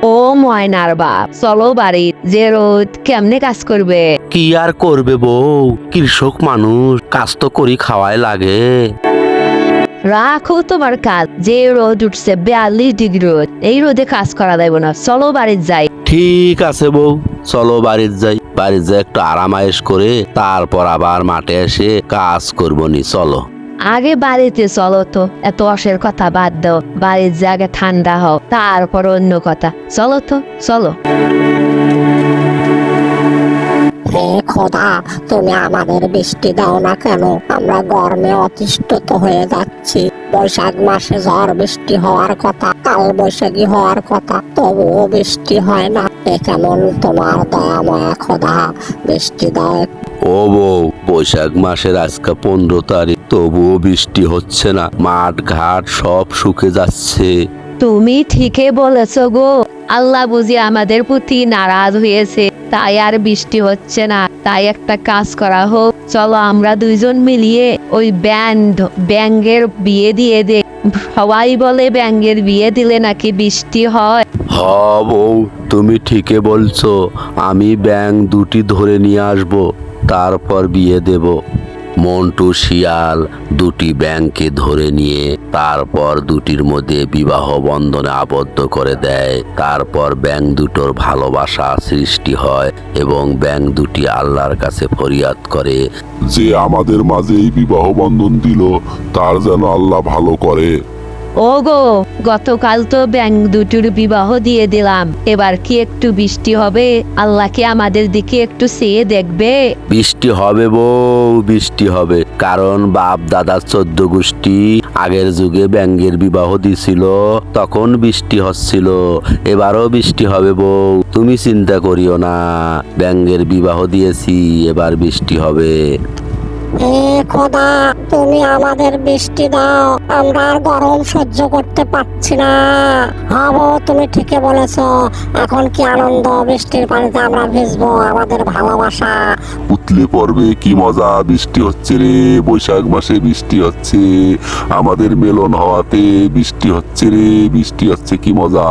ও ময়নার বাপ, চলো বাড়ি। যে রোদ কেমনে কাজ করবে? কি আর করবে বউ, কৃষক মানুষ, কাজ তো করি খাওয়াই লাগে। রাখো তোমার কাজ। যে রোদ উঠছে 42 ডিগ্রি রোদ, এই রোদে কাজ করা যাইব না। চলো বাড়ি যাই। ঠিক আছে বউ, চলো বাড়ির যাই। বাড়ির যাই একটু আরামায়েশ করে তারপর আবার মাঠে এসে কাজ করবো নি। চলো। আগে বাড়িতে চলো তো, এত অসের কথা বাদ দাও। বাড়ির জায়গা ঠান্ডা হও, তারপর অন্য কথা। চলো তো, চলো। হে খোদা, তুমি আমাদের বৃষ্টি দাও না কেন? আমরা গরমে অতিষ্ঠ হয়ে যাচ্ছি। বৈশাখ মাসে ঝড় বৃষ্টি হওয়ার কথা, কাল বৈশাখী হওয়ার কথা, তবুও বৃষ্টি হয় না। এ কেমন তোমার দয়াময় খোদা, বৃষ্টি দাও। ও বউ, বৈশাখ মাসের আজকে 15 তারিখ, তবুও বৃষ্টি হচ্ছে না। মাঠ ঘাট সব শুকে যাচ্ছে। তুমি ঠিকই বলেছ গো। আল্লাহ বুঝি আমাদের প্রতি নারাজ হয়েছে, তাই আর বৃষ্টি হচ্ছে না। তাই একটা কাজ করা হোক, চলো আমরা দুইজন মিলিয়ে ওই ব্যাঙের বিয়ে দিয়ে দে। সবাই বলে ব্যাঙের বিয়ে দিলে নাকি বৃষ্টি হয়। হ বউ, তুমি ঠিকই বলছো। আমি ব্যাঙ দুটি ধরে নিয়ে আসবো, তারপর বিয়ে দেব। মন্টু শিয়াল দুটি ব্যাঙকে ধরে নিয়ে তারপর দুটির মধ্যে বিবাহ বন্ধনে আবদ্ধ করে দেয়। তারপর ব্যাঙ দুটোর ভালোবাসা সৃষ্টি হয় এবং ব্যাঙ দুটি আল্লাহর কাছে ফরিয়াদ করে যে আমাদের মাঝে এই বিবাহ বন্ধন দিল, তার যেন আল্লাহ ভালো করে। ও গো, গতকাল তো ব্যাঙ দুটোর বিবাহ দিয়ে দিলাম। এবার কি একটু বৃষ্টি হবে? আল্লাহ কি আমাদের দিকে একটু চেয়ে দেখবে? বৃষ্টি হবে বউ, বৃষ্টি হবে। কারণ বাপ দাদা 14 গোষ্ঠী আগের যুগে ব্যাঙের বিবাহ দিছিল, তখন বৃষ্টি হচ্ছিল। এবারও বৃষ্টি হবে বউ, তুমি চিন্তা করিও না। ব্যাঙের বিবাহ দিয়েছি, এবার বৃষ্টি হবে। হে খোদা, তুমি আমাদের বৃষ্টি দাও। আমরা আর গরম সহ্য করতে পারছি না। হাবো, তুমি ঠিকই বলেছো। এখন কি আনন্দ, বৃষ্টির পানিতে আমরা ভিজবো। আমাদের ভালোবাসা উতলে পড়বে, কি মজা। বৃষ্টি হচ্ছে রে, বৈশাখ মাসে বৃষ্টি হচ্ছে। আমাদের মেলন হওয়াতে বৃষ্টি হচ্ছে রে, বৃষ্টি হচ্ছে, কি মজা।